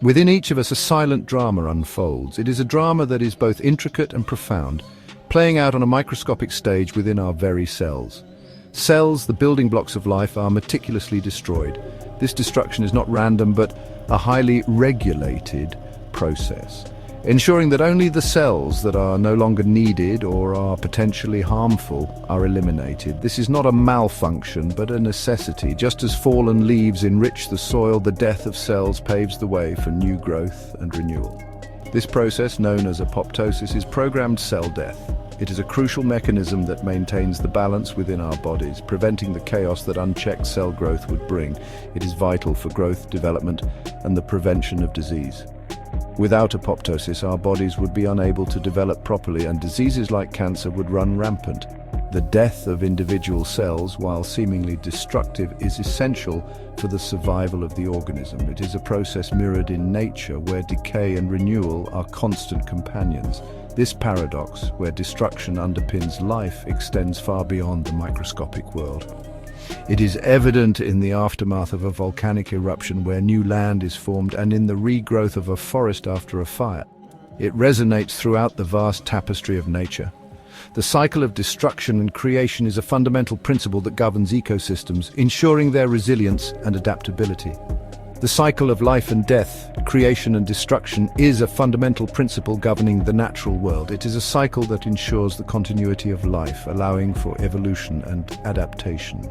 Within each of us, a silent drama unfolds. It is a drama that is both intricate and profound, playing out on a microscopic stage within our very cells. Cells, the building blocks of life, are meticulously destroyed. This destruction is not random, but a highly regulated process, ensuring that only the cells that are no longer needed or are potentially harmful are eliminated. This is not a malfunction, but a necessity. Just as fallen leaves enrich the soil, the death of cells paves the way for new growth and renewal. This process, known as apoptosis, is programmed cell death. It is a crucial mechanism that maintains the balance within our bodies, preventing the chaos that unchecked cell growth would bring. It is vital for growth, development, and the prevention of disease. Without apoptosis, our bodies would be unable to develop properly, and diseases like cancer would run rampant. The death of individual cells, while seemingly destructive, is essential for the survival of the organism. It is a process mirrored in nature, where decay and renewal are constant companions. This paradox, where destruction underpins life, extends far beyond the microscopic world. It is evident in the aftermath of a volcanic eruption, where new land is formed, and in the regrowth of a forest after a fire. It resonates throughout the vast tapestry of nature. The cycle of destruction and creation is a fundamental principle that governs ecosystems, ensuring their resilience and adaptability. The cycle of life and death, creation and destruction, is a fundamental principle governing the natural world. It is a cycle that ensures the continuity of life, allowing for evolution and adaptation.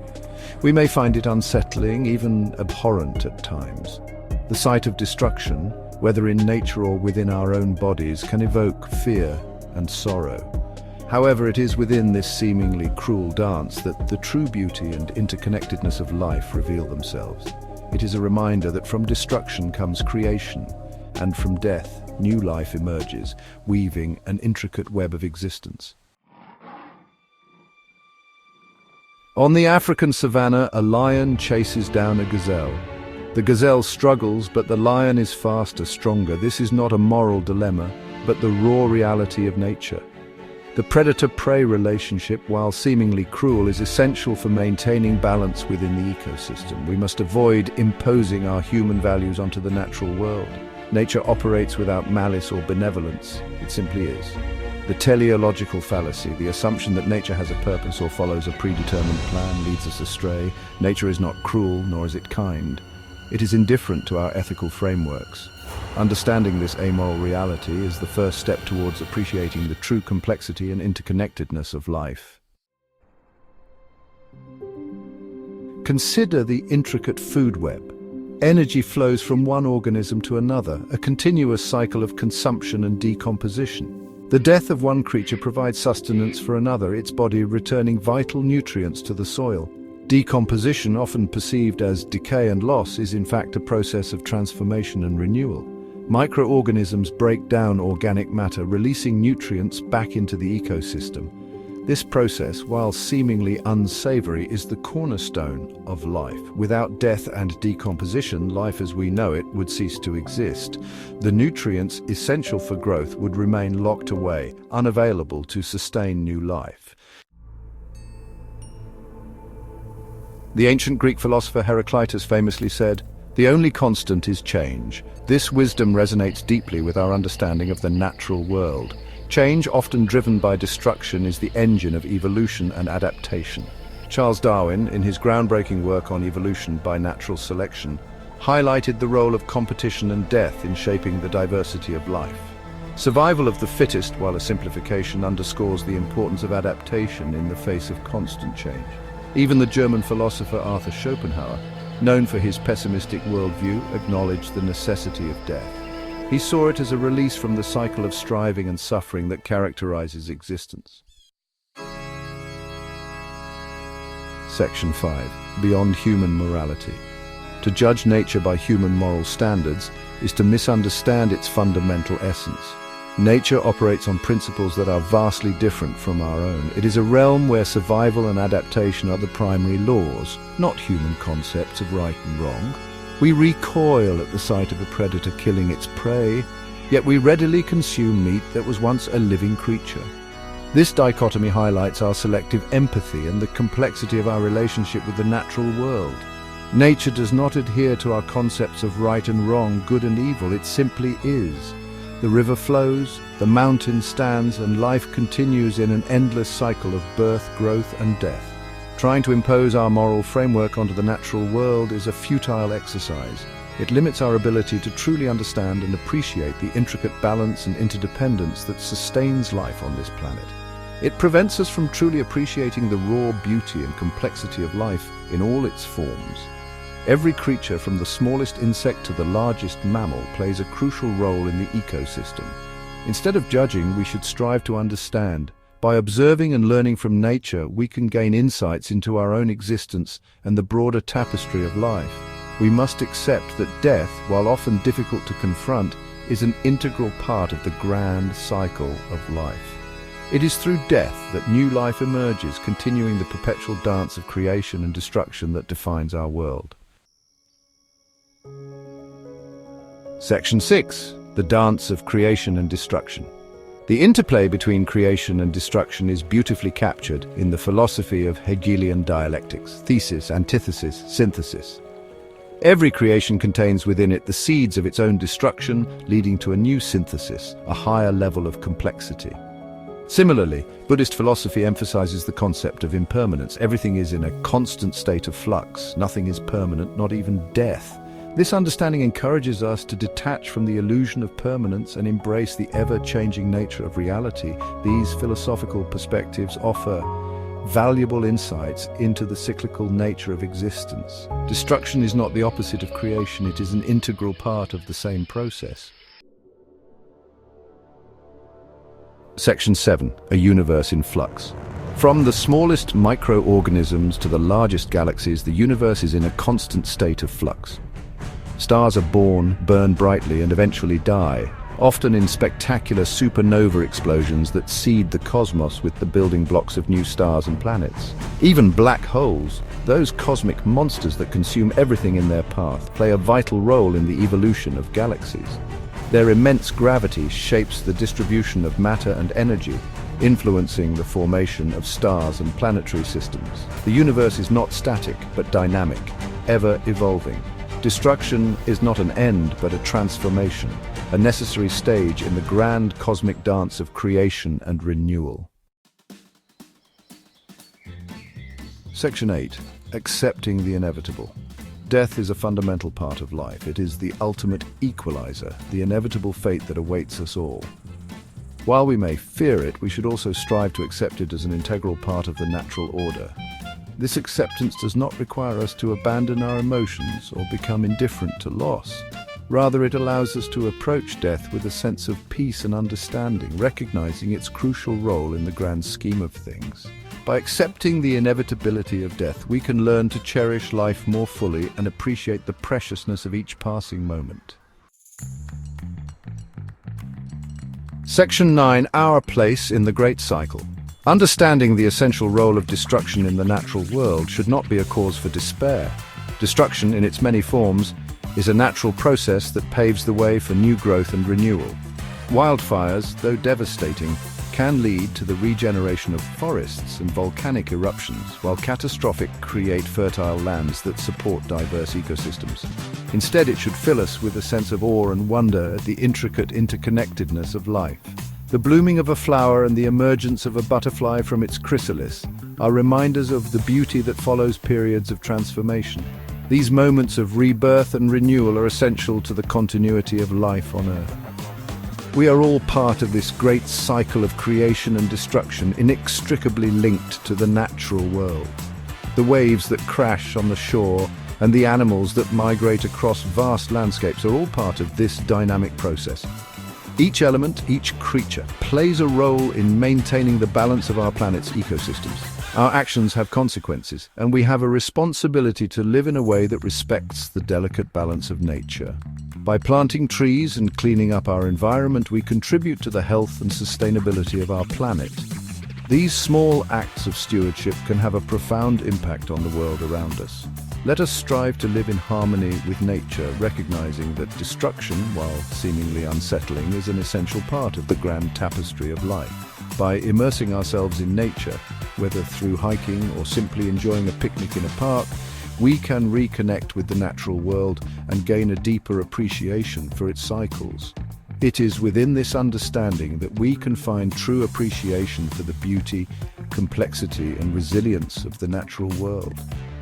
We may find it unsettling, even abhorrent at times. The sight of destruction, whether in nature or within our own bodies, can evoke fear and sorrow. However, it is within this seemingly cruel dance that the true beauty and interconnectedness of life reveal themselves. It is a reminder that from destruction comes creation, and from death, new life emerges, weaving an intricate web of existence. On the African savanna, a lion chases down a gazelle. The gazelle struggles, but the lion is faster, stronger. This is not a moral dilemma, but the raw reality of nature. The predator-prey relationship, while seemingly cruel, is essential for maintaining balance within the ecosystem. We must avoid imposing our human values onto the natural world. Nature operates without malice or benevolence. It simply is. The teleological fallacy, the assumption that nature has a purpose or follows a predetermined plan, leads us astray. Nature is not cruel, nor is it kind. It is indifferent to our ethical frameworks. Understanding this amoral reality is the first step towards appreciating the true complexity and interconnectedness of life. Consider the intricate food web. Energy flows from one organism to another, a continuous cycle of consumption and decomposition. The death of one creature provides sustenance for another, its body returning vital nutrients to the soil. Decomposition, often perceived as decay and loss, is in fact a process of transformation and renewal. Microorganisms break down organic matter, releasing nutrients back into the ecosystem. This process, while seemingly unsavory, is the cornerstone of life. Without death and decomposition, life as we know it would cease to exist. The nutrients essential for growth would remain locked away, unavailable to sustain new life. The ancient Greek philosopher Heraclitus famously said, "The only constant is change." This wisdom resonates deeply with our understanding of the natural world. Change, often driven by destruction, is the engine of evolution and adaptation. Charles Darwin, in his groundbreaking work on evolution by natural selection, highlighted the role of competition and death in shaping the diversity of life. Survival of the fittest, while a simplification, underscores the importance of adaptation in the face of constant change. Even the German philosopher Arthur Schopenhauer, known for his pessimistic worldview, acknowledged the necessity of death. He saw it as a release from the cycle of striving and suffering that characterizes existence. Section 5. Beyond human morality. To judge nature by human moral standards is to misunderstand its fundamental essence. Nature operates on principles that are vastly different from our own. It is a realm where survival and adaptation are the primary laws, not human concepts of right and wrong. We recoil at the sight of a predator killing its prey, yet we readily consume meat that was once a living creature. This dichotomy highlights our selective empathy and the complexity of our relationship with the natural world. Nature does not adhere to our concepts of right and wrong, good and evil. It simply is. The river flows, the mountain stands, and life continues in an endless cycle of birth, growth, and death. Trying to impose our moral framework onto the natural world is a futile exercise. It limits our ability to truly understand and appreciate the intricate balance and interdependence that sustains life on this planet. It prevents us from truly appreciating the raw beauty and complexity of life in all its forms. Every creature, from the smallest insect to the largest mammal, plays a crucial role in the ecosystem. Instead of judging, we should strive to understand. By observing and learning from nature, we can gain insights into our own existence and the broader tapestry of life. We must accept that death, while often difficult to confront, is an integral part of the grand cycle of life. It is through death that new life emerges, continuing the perpetual dance of creation and destruction that defines our world. Section 6. The dance of creation and destruction. The interplay between creation and destruction is beautifully captured in the philosophy of Hegelian dialectics: thesis, antithesis, synthesis. Every creation contains within it the seeds of its own destruction, leading to a new synthesis, a higher level of complexity. Similarly, Buddhist philosophy emphasizes the concept of impermanence. Everything is in a constant state of flux. Nothing is permanent, not even death. This understanding encourages us to detach from the illusion of permanence and embrace the ever-changing nature of reality. These philosophical perspectives offer valuable insights into the cyclical nature of existence. Destruction is not the opposite of creation, it is an integral part of the same process. Section 7. A universe in flux. From the smallest microorganisms to the largest galaxies, the universe is in a constant state of flux. Stars are born, burn brightly, and eventually die, often in spectacular supernova explosions that seed the cosmos with the building blocks of new stars and planets. Even black holes, those cosmic monsters that consume everything in their path, play a vital role in the evolution of galaxies. Their immense gravity shapes the distribution of matter and energy, influencing the formation of stars and planetary systems. The universe is not static, but dynamic, ever evolving. Destruction is not an end, but a transformation, a necessary stage in the grand cosmic dance of creation and renewal. Section 8. Accepting the inevitable. Death is a fundamental part of life. It is the ultimate equalizer, the inevitable fate that awaits us all. While we may fear it, we should also strive to accept it as an integral part of the natural order. This acceptance does not require us to abandon our emotions or become indifferent to loss. Rather, it allows us to approach death with a sense of peace and understanding, recognizing its crucial role in the grand scheme of things. By accepting the inevitability of death, we can learn to cherish life more fully and appreciate the preciousness of each passing moment. Section 9. Our place in the Great Cycle. Understanding the essential role of destruction in the natural world should not be a cause for despair. Destruction, in its many forms, is a natural process that paves the way for new growth and renewal. Wildfires, though devastating, can lead to the regeneration of forests and volcanic eruptions, while catastrophic create fertile lands that support diverse ecosystems. Instead, it should fill us with a sense of awe and wonder at the intricate interconnectedness of life. The blooming of a flower and the emergence of a butterfly from its chrysalis are reminders of the beauty that follows periods of transformation. These moments of rebirth and renewal are essential to the continuity of life on Earth. We are all part of this great cycle of creation and destruction, inextricably linked to the natural world. The waves that crash on the shore and the animals that migrate across vast landscapes are all part of this dynamic process. Each element, each creature, plays a role in maintaining the balance of our planet's ecosystems. Our actions have consequences, and we have a responsibility to live in a way that respects the delicate balance of nature. By planting trees and cleaning up our environment, we contribute to the health and sustainability of our planet. These small acts of stewardship can have a profound impact on the world around us. Let us strive to live in harmony with nature, recognizing that destruction, while seemingly unsettling, is an essential part of the grand tapestry of life. By immersing ourselves in nature, whether through hiking or simply enjoying a picnic in a park, we can reconnect with the natural world and gain a deeper appreciation for its cycles. It is within this understanding that we can find true appreciation for the beauty, complexity, and resilience of the natural world.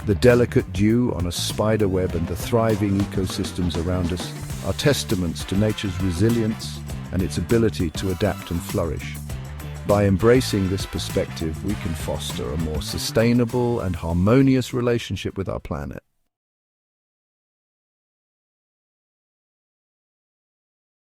The delicate dew on a spider web and the thriving ecosystems around us are testaments to nature's resilience and its ability to adapt and flourish. By embracing this perspective, we can foster a more sustainable and harmonious relationship with our planet.